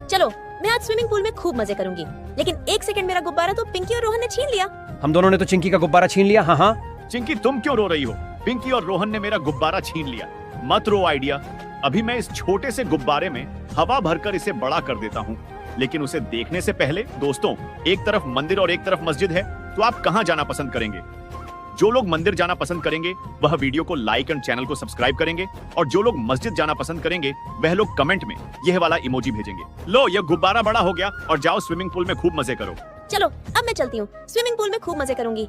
चलो, मैं आज स्विमिंग पूल में खूब मजे करूंगी, लेकिन एक सेकंड मेरा गुब्बारा तो पिंकी और रोहन ने छीन लिया। हम दोनों ने तो चिंकी का गुब्बारा छीन लिया। हाँ हाँ। चिंकी, तुम क्यों रो रही हो? पिंकी और रोहन ने मेरा गुब्बारा छीन लिया। मत रो आइडिया। अभी मैं इस छोटे से गुब्बारे में हवा भरकर इसे बड़ा कर देता हूँ। लेकिन उसे देखने से पहले दोस्तों, एक तरफ मंदिर और एक तरफ मस्जिद है, तो आप कहाँ जाना पसंद करेंगे? जो लोग मंदिर जाना पसंद करेंगे वह वीडियो को लाइक और चैनल को सब्सक्राइब करेंगे, और जो लोग मस्जिद जाना पसंद करेंगे वह लोग कमेंट में यह वाला इमोजी भेजेंगे। लो, यह गुब्बारा बड़ा हो गया और जाओ स्विमिंग पूल में खूब मजे करो। चलो, अब मैं चलती हूँ, स्विमिंग पूल में खूब मजे करूंगी।